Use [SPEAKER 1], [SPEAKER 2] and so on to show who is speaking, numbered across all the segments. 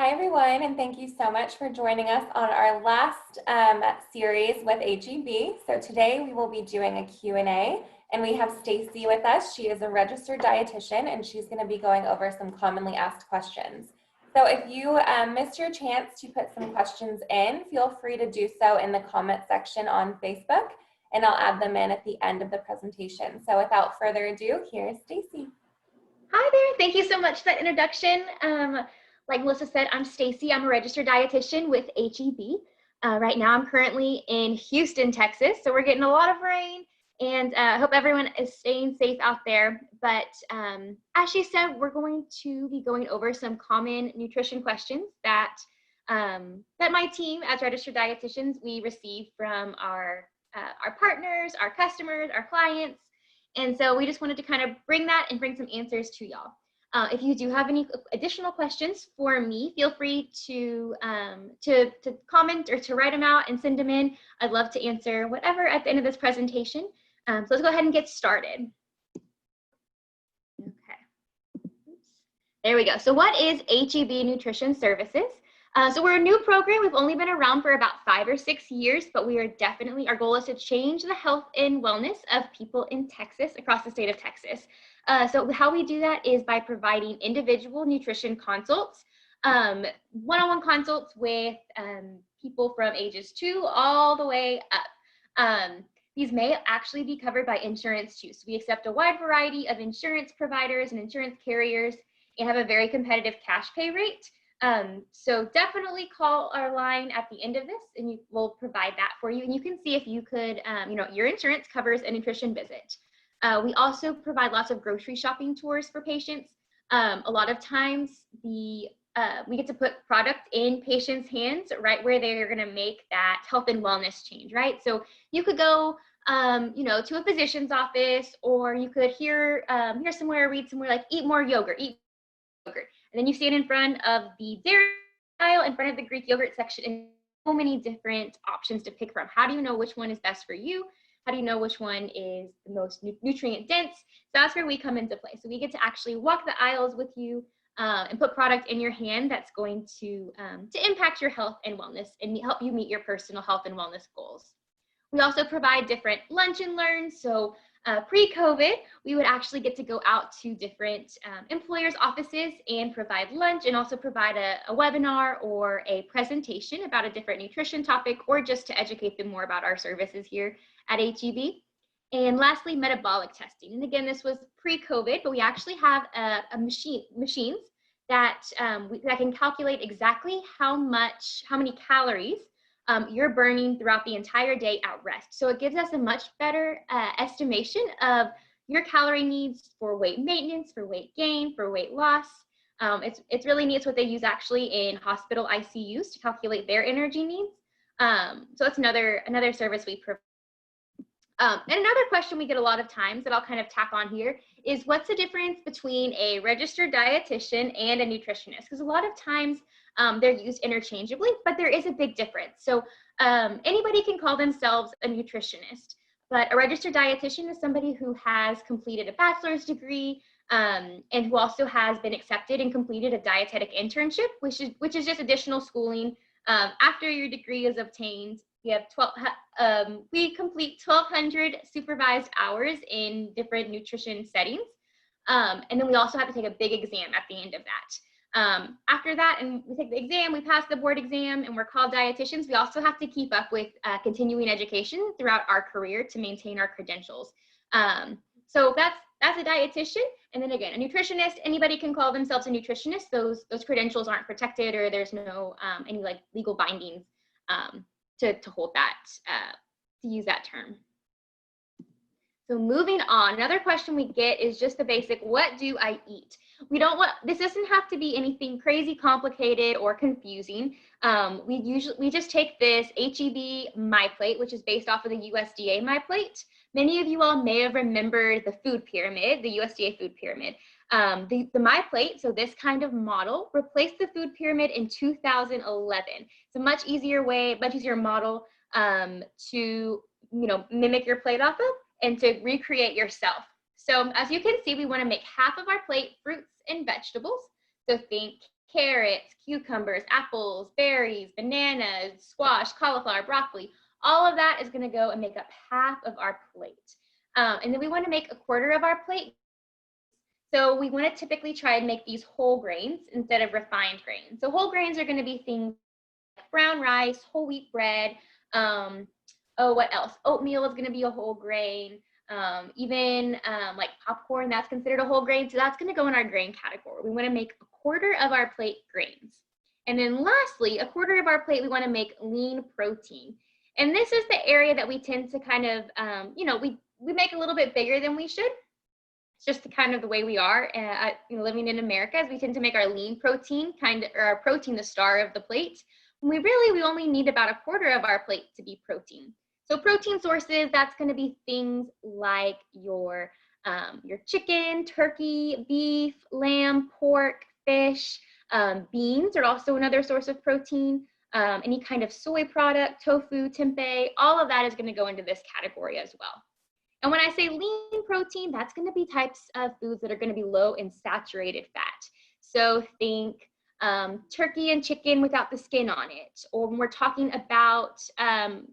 [SPEAKER 1] Hi, everyone, and thank you so much for joining us on our last series with HEB. So today we will be doing a Q&A, and we have Stacy with us. She is a registered dietitian, and she's going to be going over some commonly asked questions. So if you missed your chance to put some questions in, feel free to do so in the comment section on Facebook, and I'll add them in at the end of the presentation. So without further ado, here's Stacy.
[SPEAKER 2] Hi there, thank you so much for that introduction. Like Melissa said, I'm Stacy. I'm a registered dietitian with HEB. Right now I'm currently in Houston, Texas, so we're getting a lot of rain, and I hope everyone is staying safe out there. But as she said, we're going to be going over some common nutrition questions that my team as registered dietitians, we receive from our partners, our customers, our clients. And so we just wanted to kind of bring that and bring some answers to y'all. If you do have any additional questions for me, feel free to comment or to write them out and send them in. I'd love to answer whatever at the end of this presentation. So let's go ahead and get started. Okay. Oops. There we go. So what is HEB Nutrition Services? So we're a new program. We've only been around for about 5 or 6 years, but we are definitely, our goal is to change the health and wellness of people in Texas, across the state of Texas. So how we do that is by providing individual nutrition consults, one-on-one consults with people from ages 2 all the way up. These may actually be covered by insurance too. So we accept a wide variety of insurance providers and insurance carriers and have a very competitive cash pay rate. So definitely call our line at the end of this and we'll provide that for you. And you can see if you could, your insurance covers a nutrition visit. We also provide lots of grocery shopping tours for patients. A lot of times we get to put product in patients' hands right where they're going to make that health and wellness change, right? So you could go, to a physician's office, or you could hear somewhere, read somewhere like eat more yogurt, eat yogurt. And then you stand in front of the dairy aisle, in front of the Greek yogurt section, and so many different options to pick from. How do you know which one is best for you? How do you know which one is the most nutrient dense? So that's where we come into play. So we get to actually walk the aisles with you and put product in your hand that's going to impact your health and wellness and help you meet your personal health and wellness goals. We also provide different lunch and learns. So pre-COVID, we would actually get to go out to different employers' offices and provide lunch, and also provide a webinar or a presentation about a different nutrition topic, or just to educate them more about our services here at HEB. And lastly, metabolic testing. And again, this was pre-COVID, but we actually have machines that that can calculate exactly how many calories you're burning throughout the entire day at rest. So it gives us a much better estimation of your calorie needs for weight maintenance, for weight gain, for weight loss. It's really neat. It's what they use actually in hospital ICUs to calculate their energy needs. So it's another service we provide. And another question we get a lot of times that I'll kind of tack on here is, what's the difference between a registered dietitian and a nutritionist? Because a lot of times they're used interchangeably, but there is a big difference. So anybody can call themselves a nutritionist, but a registered dietitian is somebody who has completed a bachelor's degree and who also has been accepted and completed a dietetic internship, which is just additional schooling after your degree is obtained. We complete 1,200 supervised hours in different nutrition settings. And then we also have to take a big exam at the end of that. After that, and we take the exam, we pass the board exam, and we're called dietitians. We also have to keep up with continuing education throughout our career to maintain our credentials. So that's a dietitian. And then again, a nutritionist, anybody can call themselves a nutritionist. Those credentials aren't protected, or there's no any like legal bindings to hold that, to use that term. So moving on, another question we get is just the basic, what do I eat? This doesn't have to be anything crazy complicated or confusing. We just take this HEB MyPlate, which is based off of the USDA MyPlate. Many of you all may have remembered the food pyramid, the USDA food pyramid. The MyPlate, so this kind of model, replaced the food pyramid in 2011. It's a much easier way, much easier model to mimic your plate off of and to recreate yourself. So as you can see, we want to make half of our plate fruits and vegetables. So think carrots, cucumbers, apples, berries, bananas, squash, cauliflower, broccoli. All of that is going to go and make up half of our plate. And then we want to make a quarter of our plate. So we want to typically try and make these whole grains instead of refined grains. So whole grains are going to be things like brown rice, whole wheat bread. What else? Oatmeal is going to be a whole grain. Even like popcorn, that's considered a whole grain. So that's going to go in our grain category. We want to make a quarter of our plate grains. And then lastly, a quarter of our plate, we want to make lean protein. And this is the area that we tend to kind of, we make a little bit bigger than we should. It's just kind of the way we are living in America, as we tend to make our lean protein our protein the star of the plate. We only need about a quarter of our plate to be protein. So protein sources, that's going to be things like your chicken, turkey, beef, lamb, pork, fish. Beans are also another source of protein. Any kind of soy product, tofu, tempeh, all of that is going to go into this category as well. And when I say lean protein, that's going to be types of foods that are going to be low in saturated fat. So think turkey and chicken without the skin on it. Or when we're talking about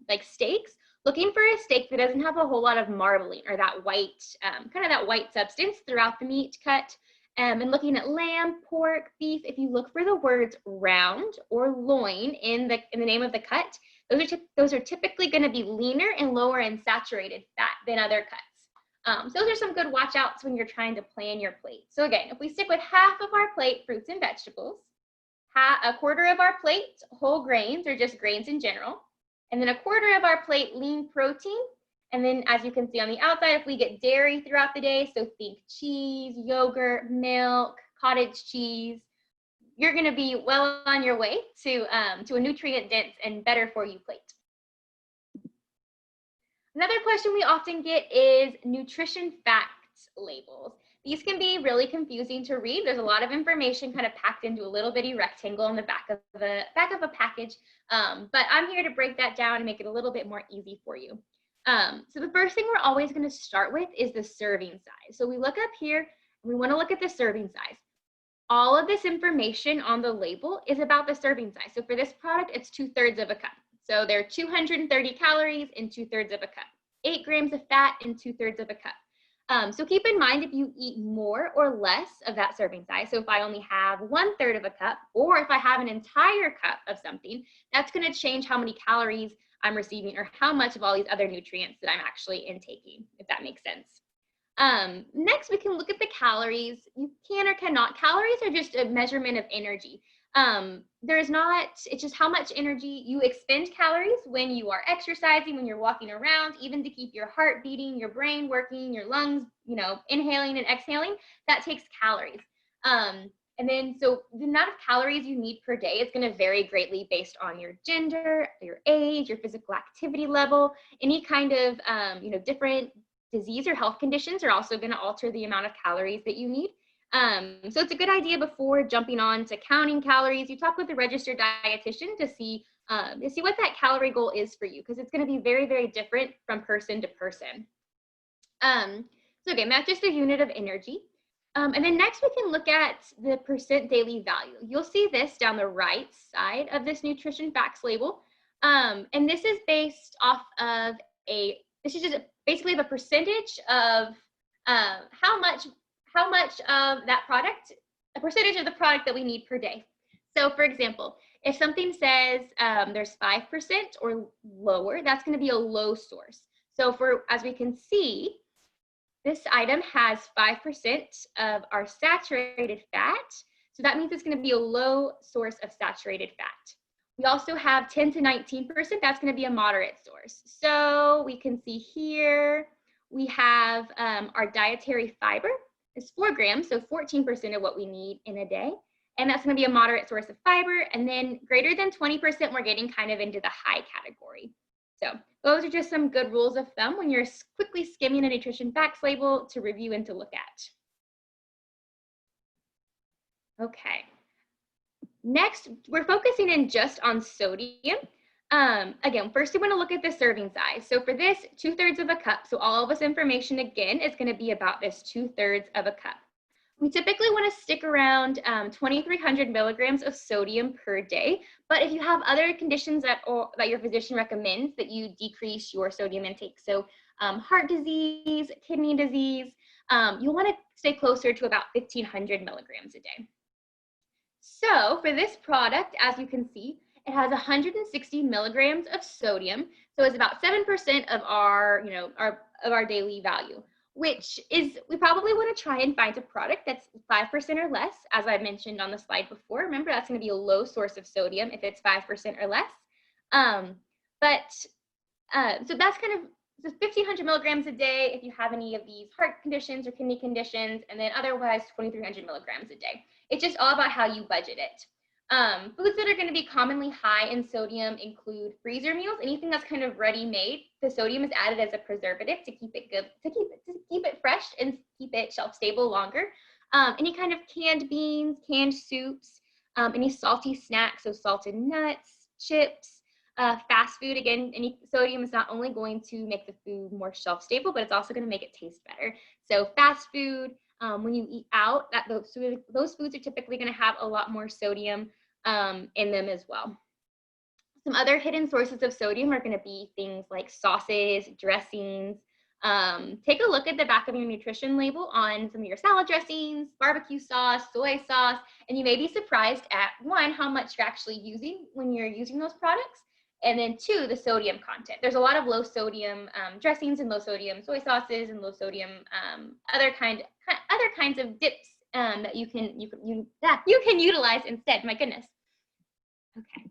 [SPEAKER 2] like steaks, looking for a steak that doesn't have a whole lot of marbling or that white, that white substance throughout the meat cut. And looking at lamb, pork, beef, if you look for the words round or loin in the name of the cut, those are typically going to be leaner and lower in saturated fat than other cuts. So those are some good watch outs when you're trying to plan your plate. So again, if we stick with half of our plate, fruits and vegetables, a quarter of our plate, whole grains or just grains in general, and then a quarter of our plate, lean protein. And then as you can see on the outside, if we get dairy throughout the day, so think cheese, yogurt, milk, cottage cheese, you're going to be well on your way to a nutrient dense and better for you plate. Another question we often get is nutrition facts labels. These can be really confusing to read. There's a lot of information kind of packed into a little bitty rectangle on the back of a package, but I'm here to break that down and make it a little bit more easy for you. So the first thing we're always going to start with is the serving size. So we look up here, and we want to look at the serving size. All of this information on the label is about the serving size. So for this product, it's 2/3 of a cup. So there are 230 calories in 2/3 of a cup, 8 grams of fat in 2/3 of a cup. So keep in mind if you eat more or less of that serving size. So if I only have 1/3 of a cup, or if I have an entire cup of something, that's going to change how many calories I'm receiving or how much of all these other nutrients that I'm actually intaking, if that makes sense. Next, we can look at the calories. You can or cannot. Calories are just a measurement of energy. It's just how much energy you expend calories when you are exercising, when you're walking around, even to keep your heart beating, your brain working, your lungs, inhaling and exhaling, that takes calories. And then, so the amount of calories you need per day is going to vary greatly based on your gender, your age, your physical activity level. Any kind of, different disease or health conditions are also going to alter the amount of calories that you need. So it's a good idea before jumping on to counting calories, you talk with a registered dietitian to see what that calorie goal is for you, because it's going to be very, very different from person to person. So again, that's just a unit of energy. And then next we can look at the percent daily value. You'll see this down the right side of this nutrition facts label. And this is based off of this is just basically the percentage of how much of that product, a percentage of the product that we need per day. So for example, if something says there's 5% or lower, that's going to be a low source. So as we can see, this item has 5% of our saturated fat. So that means it's going to be a low source of saturated fat. We also have 10 to 19%. That's going to be a moderate source. So we can see here, we have our dietary fiber is 4 grams, so 14% of what we need in a day. And that's going to be a moderate source of fiber. And then greater than 20%, we're getting kind of into the high category. So those are just some good rules of thumb when you're quickly skimming a nutrition facts label to review and to look at. Okay. Next, we're focusing in just on sodium. Again, first we want to look at the serving size. So for this, 2/3 of a cup. So all of this information again is going to be about this 2/3 of a cup. We typically want to stick around 2,300 milligrams of sodium per day. But if you have other conditions that your physician recommends, that you decrease your sodium intake, so heart disease, kidney disease, you'll want to stay closer to about 1,500 milligrams a day. So for this product, as you can see, it has 160 milligrams of sodium. So it's about 7% of our daily value, which is, we probably want to try and find a product that's 5% or less, as I mentioned on the slide before. Remember, that's going to be a low source of sodium if it's 5% or less. So that's kind of, so 1,500 milligrams a day if you have any of these heart conditions or kidney conditions, and then otherwise 2,300 milligrams a day. It's just all about how you budget it. Foods that are going to be commonly high in sodium include freezer meals, anything that's kind of ready-made. The sodium is added as a preservative to keep it good, to keep it fresh and keep it shelf-stable longer. Any kind of canned beans, canned soups, any salty snacks, so salted nuts, chips. Fast food, again, any sodium is not only going to make the food more shelf-stable, but it's also going to make it taste better. So fast food, when you eat out, those foods are typically going to have a lot more sodium in them as well. Some other hidden sources of sodium are going to be things like sauces, dressings. Take a look at the back of your nutrition label on some of your salad dressings, barbecue sauce, soy sauce, and you may be surprised at, one, how much you're actually using when you're using those products, and then two, the sodium content. There's a lot of low sodium dressings and low sodium soy sauces and low sodium other kinds of dips that you can utilize instead. My goodness. Okay.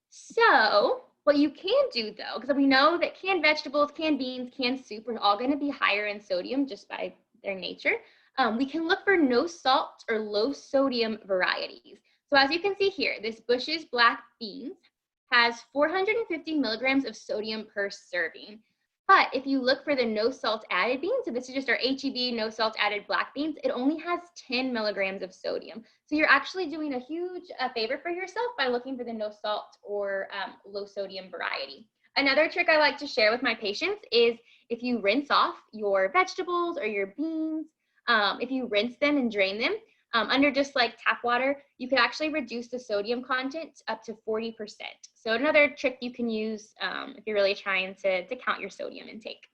[SPEAKER 2] So what you can do though, because we know that canned vegetables, canned beans, canned soup are all going to be higher in sodium just by their nature. We can look for no salt or low sodium varieties. So as you can see here, this Bush's black beans has 450 milligrams of sodium per serving. But if you look for the no salt added beans, so this is just our HEB no salt added black beans, it only has 10 milligrams of sodium. So you're actually doing a huge favor for yourself by looking for the no salt or low sodium variety. Another trick I like to share with my patients is if you rinse off your vegetables or your beans, if you rinse them and drain them, under just like tap water, you could actually reduce the sodium content up to 40%. So another trick you can use if you're really trying to count your sodium intake.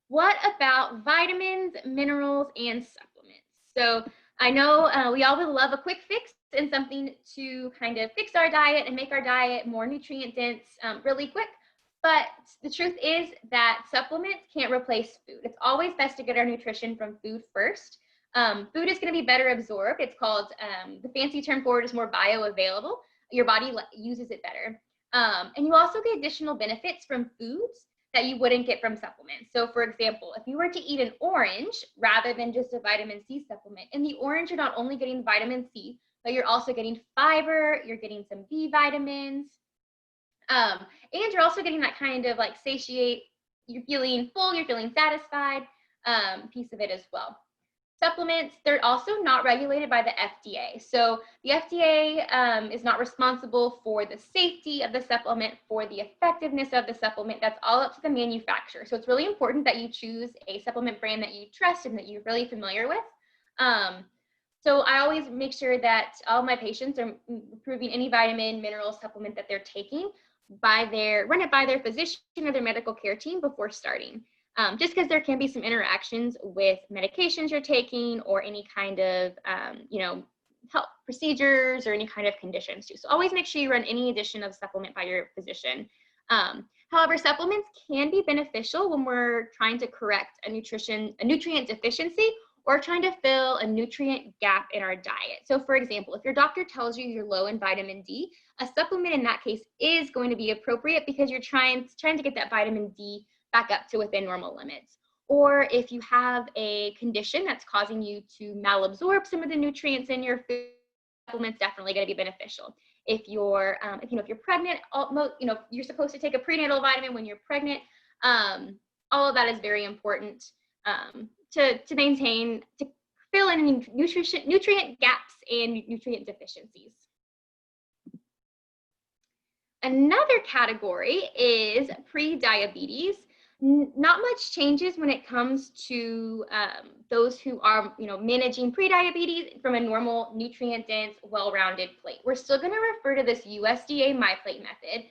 [SPEAKER 2] What about vitamins, minerals, and supplements? So I know we all would love a quick fix and something to kind of fix our diet and make our diet more nutrient dense really quick. But the truth is that supplements can't replace food. It's always best to get our nutrition from food first. Food is going to be better absorbed. It's called, the fancy term for it is more bioavailable. Your body uses it better. And you also get additional benefits from foods that you wouldn't get from supplements. So for example, if you were to eat an orange rather than just a vitamin C supplement, in the orange, you're not only getting vitamin C, but you're also getting fiber, you're getting some B vitamins, and you're also getting that kind of like satiate, you're feeling full, you're feeling satisfied piece of it as well. Supplements, they're also not regulated by the FDA. So the FDA is not responsible for the safety of the supplement, for the effectiveness of the supplement. That's all up to the manufacturer. So it's really important that you choose a supplement brand that you trust and that you're really familiar with. So I always make sure that all my patients are approving any vitamin, mineral supplement that they're taking run it by their physician or their medical care team before starting. Just because there can be some interactions with medications you're taking or any kind of, health procedures or any kind of conditions too. So always make sure you run any addition of supplement by your physician. However, supplements can be beneficial when we're trying to correct a nutrient deficiency or trying to fill a nutrient gap in our diet. So for example, if your doctor tells you you're low in vitamin D, a supplement in that case is going to be appropriate because you're trying to get that vitamin D back up to within normal limits. Or if you have a condition that's causing you to malabsorb some of the nutrients in your food, supplements definitely going to be beneficial. If you're pregnant, you're supposed to take a prenatal vitamin when you're pregnant. All of that is very important to maintain, to fill in any nutrient gaps and nutrient deficiencies. Another category is pre-diabetes. Not much changes when it comes to those who are, managing prediabetes from a normal, nutrient-dense, well-rounded plate. We're still going to refer to this USDA MyPlate method.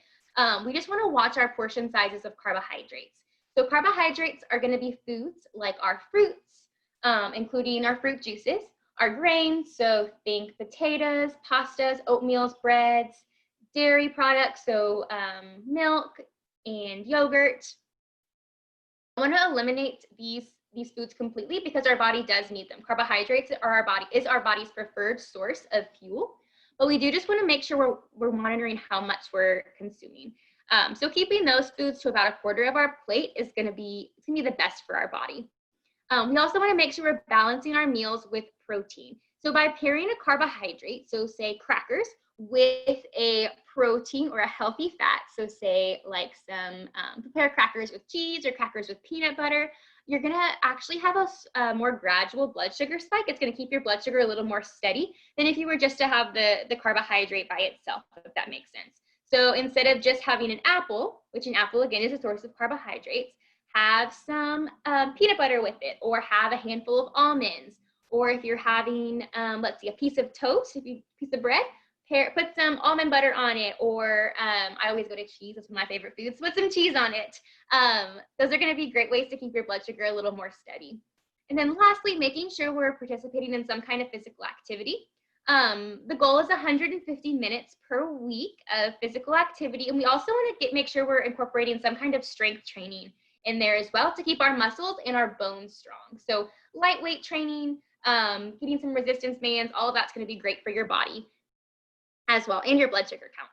[SPEAKER 2] We just want to watch our portion sizes of carbohydrates. So carbohydrates are going to be foods like our fruits, including our fruit juices, our grains, so think potatoes, pastas, oatmeals, breads, dairy products, so milk and yogurt. I want to eliminate these foods completely because our body does need them. Carbohydrates are our body's preferred source of fuel, but we do just want to make sure we're monitoring how much we're consuming. So keeping those foods to about a quarter of our plate is going to be the best for our body. We also want to make sure we're balancing our meals with protein. So by pairing a carbohydrate, so say crackers, with a protein or a healthy fat, so say like some prepare crackers with cheese or crackers with peanut butter, you're going to actually have a more gradual blood sugar spike. It's going to keep your blood sugar a little more steady than if you were just to have the carbohydrate by itself, if that makes sense. So instead of just having an apple, which an apple again is a source of carbohydrates, have some peanut butter with it, or have a handful of almonds, or if you're having, let's see, a piece of toast, piece of bread, put some almond butter on it, or I always go to cheese. That's one of my favorite foods. Put some cheese on it. Those are going to be great ways to keep your blood sugar a little more steady. And then lastly, making sure we're participating in some kind of physical activity. The goal is 150 minutes per week of physical activity. And we also want to make sure we're incorporating some kind of strength training in there as well to keep our muscles and our bones strong. So lightweight training, getting some resistance bands, all of that's going to be great for your body as well, and your blood sugar count.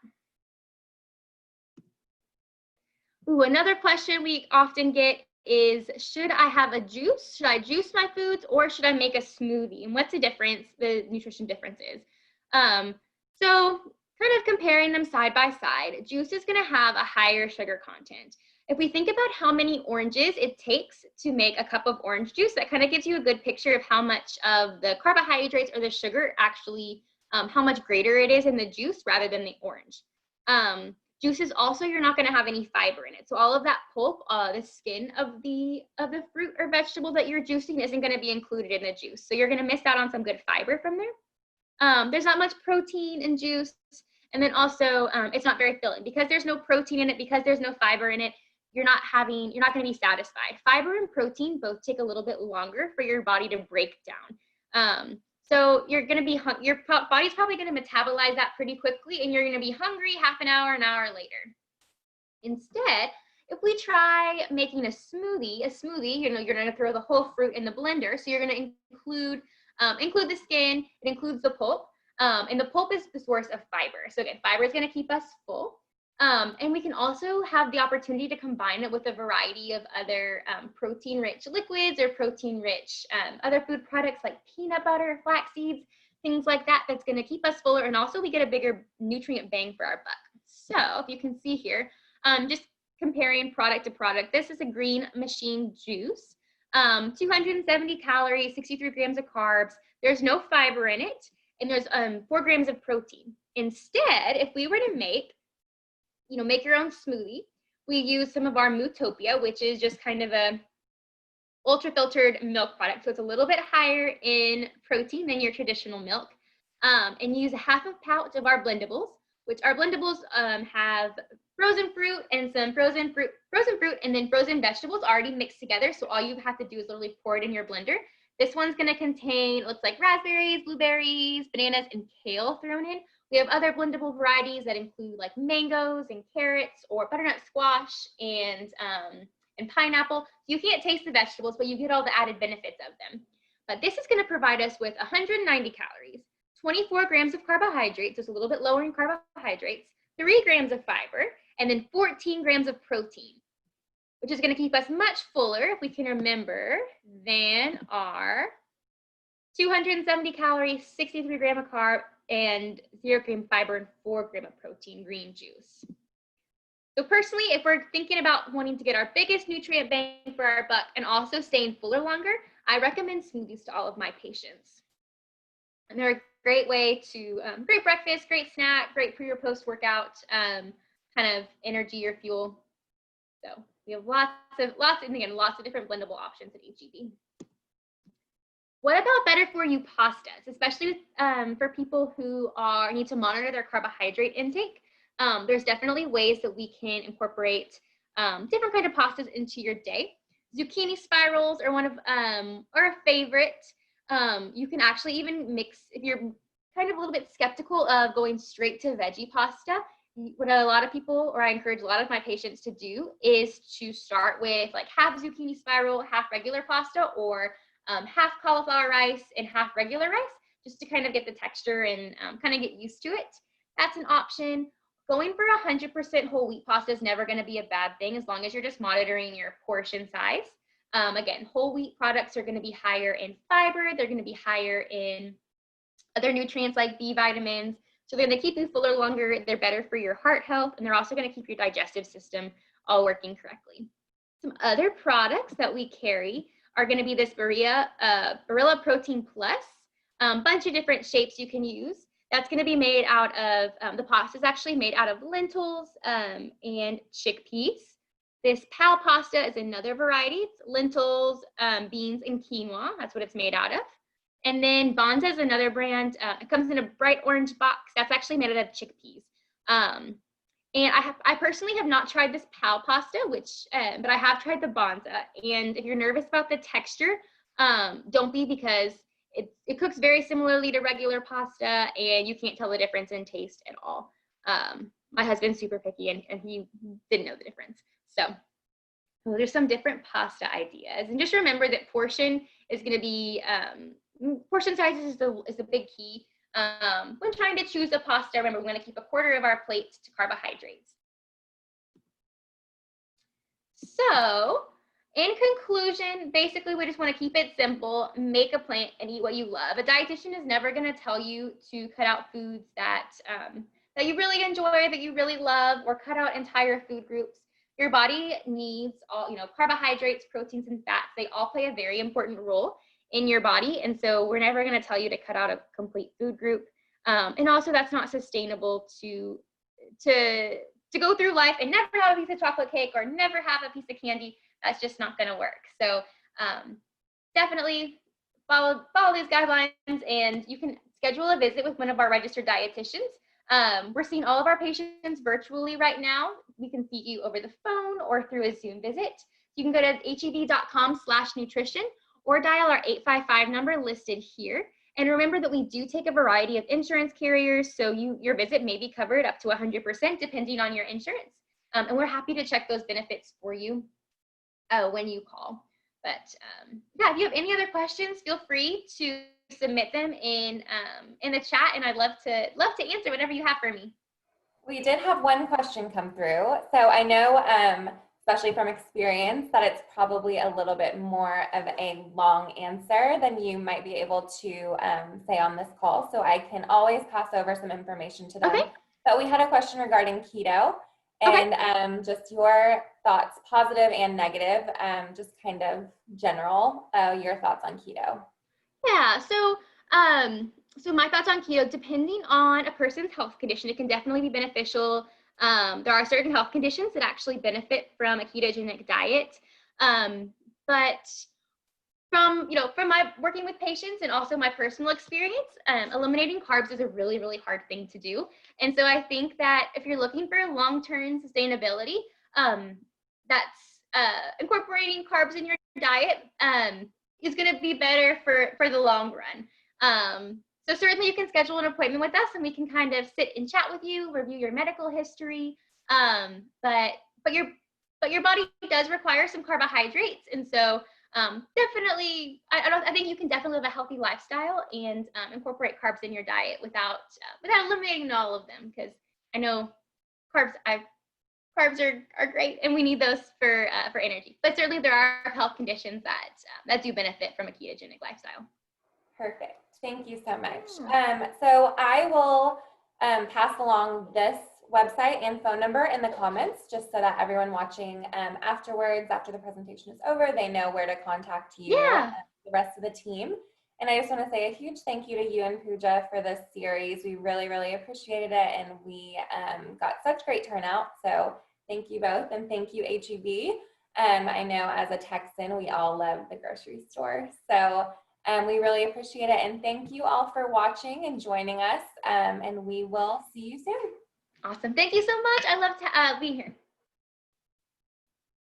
[SPEAKER 2] Ooh, another question we often get is, should I have a juice? Should I juice my foods, or should I make a smoothie? And what's the difference, the nutrition difference is? So kind of comparing them side by side, juice is going to have a higher sugar content. If we think about how many oranges it takes to make a cup of orange juice, that kind of gives you a good picture of how much of the carbohydrates or the sugar actually, how much greater it is in the juice rather than the orange. Juices also, you're not going to have any fiber in it. So all of that pulp, the skin of the fruit or vegetable that you're juicing isn't going to be included in the juice. So you're going to miss out on some good fiber from there. There's not much protein in juice. And then also, it's not very filling. Because there's no protein in it, because there's no fiber in it, you're not going to be satisfied. Fiber and protein both take a little bit longer for your body to break down. So you're going to be, your body's probably going to metabolize that pretty quickly, and you're going to be hungry half an hour later. Instead, if we try making a smoothie, you're going to throw the whole fruit in the blender. So you're going to include the skin, it includes the pulp, and the pulp is the source of fiber. So again, fiber is going to keep us full. And we can also have the opportunity to combine it with a variety of other protein-rich liquids or protein-rich other food products like peanut butter, flax seeds, things like that. That's going to keep us fuller, and also we get a bigger nutrient bang for our buck. So if you can see here, just comparing product to product, this is a Green Machine juice, 270 calories, 63 grams of carbs. There's no fiber in it, and there's 4 grams of protein. Instead, if we were to make your own smoothie, we use some of our Mootopia, which is just kind of a ultra filtered milk product. So it's a little bit higher in protein than your traditional milk. And use a half a pouch of our blendables, which our blendables have frozen fruit and some frozen fruit and then frozen vegetables already mixed together. So all you have to do is literally pour it in your blender. This one's going to contain, looks like raspberries, blueberries, bananas, and kale thrown in. We have other blendable varieties that include like mangoes and carrots, or butternut squash and pineapple. You can't taste the vegetables, but you get all the added benefits of them. But this is going to provide us with 190 calories, 24 grams of carbohydrates, so it's a little bit lower in carbohydrates, 3 grams of fiber, and then 14 grams of protein, which is going to keep us much fuller, if we can remember, than our 270 calories, 63 gram of carb, and 0 gram fiber and 4 gram of protein green juice. So personally, if we're thinking about wanting to get our biggest nutrient bang for our buck and also staying fuller longer, I recommend smoothies to all of my patients. And they're a great way to, great breakfast, great snack, great pre or post workout, kind of energy or fuel. So We have lots of different blendable options at HEB. What about better for you pastas, especially for people who need to monitor their carbohydrate intake? There's definitely ways that we can incorporate different kind of pastas into your day. Zucchini spirals are are a favorite. You can actually even mix, if you're kind of a little bit skeptical of going straight to veggie pasta, what a lot of people, or I encourage a lot of my patients to do, is to start with like half zucchini spiral, half regular pasta, or half cauliflower rice and half regular rice, just to kind of get the texture and kind of get used to it. That's an option. Going for 100% whole wheat pasta is never going to be a bad thing as long as you're just monitoring your portion size. Again, whole wheat products are going to be higher in fiber. They're going to be higher in other nutrients like B vitamins. So they're going to keep you fuller longer. They're better for your heart health, and they're also going to keep your digestive system all working correctly. Some other products that we carry are going to be this Barilla Protein Plus, bunch of different shapes you can use. That's going to be made out of, the pasta is actually made out of lentils and chickpeas. This Pal pasta is another variety. It's lentils, beans, and quinoa. That's what it's made out of. And then Bonza is another brand. It comes in a bright orange box. That's actually made out of chickpeas. And I personally have not tried this Pal pasta, but I have tried the Bonza. And if you're nervous about the texture, don't be, because it cooks very similarly to regular pasta, and you can't tell the difference in taste at all. My husband's super picky, and he didn't know the difference. So there's some different pasta ideas. And just remember that portion is going to be, portion size is the big key. When trying to choose a pasta, remember, we're going to keep a quarter of our plate to carbohydrates. So in conclusion, basically, we just want to keep it simple, make a plan, and eat what you love. A dietitian is never going to tell you to cut out foods that you really enjoy, that you really love, or cut out entire food groups. Your body needs all, carbohydrates, proteins, and fats. They all play a very important role in your body. And so we're never going to tell you to cut out a complete food group. And also, that's not sustainable to go through life and never have a piece of chocolate cake or never have a piece of candy. That's just not going to work. So definitely follow these guidelines, and you can schedule a visit with one of our registered dietitians. We're seeing all of our patients virtually right now. We can see you over the phone or through a Zoom visit. You can go to heb.com/nutrition or dial our 855 number listed here. And remember that we do take a variety of insurance carriers, so your visit may be covered up to 100% depending on your insurance. And we're happy to check those benefits for you when you call. But yeah, if you have any other questions, feel free to submit them in the chat, and I'd love to answer whatever you have for me.
[SPEAKER 1] We did have one question come through. So I know, especially from experience, that it's probably a little bit more of a long answer than you might be able to say on this call. So I can always pass over some information to them.
[SPEAKER 2] Okay.
[SPEAKER 1] But we had a question regarding keto, and just your thoughts, positive and negative, just kind of general, your thoughts on keto.
[SPEAKER 2] Yeah, so my thoughts on keto, depending on a person's health condition, it can definitely be beneficial. There are certain health conditions that actually benefit from a ketogenic diet. But from my working with patients and also my personal experience, eliminating carbs is a really, really hard thing to do. And so I think that if you're looking for long-term sustainability, that's incorporating carbs in your diet is going to be better for the long run. So certainly you can schedule an appointment with us, and we can kind of sit and chat with you, review your medical history. But your body does require some carbohydrates, and so definitely, I think you can definitely live a healthy lifestyle and incorporate carbs in your diet without eliminating all of them, because I know carbs are great, and we need those for energy. But certainly there are health conditions that do benefit from a ketogenic lifestyle.
[SPEAKER 1] Perfect. Thank you so much. So I will pass along this website and phone number in the comments, just so that everyone watching afterwards, after the presentation is over, they know where to contact you, the rest of the team. And I just want to say a huge thank you to you and Pooja for this series. We really, really appreciated it, and we got such great turnout. So thank you both, and thank you, HEB. I know as a Texan, we all love the grocery store. So we really appreciate it. And thank you all for watching and joining us. And we will see you soon.
[SPEAKER 2] Awesome. Thank you so much. I love to be here.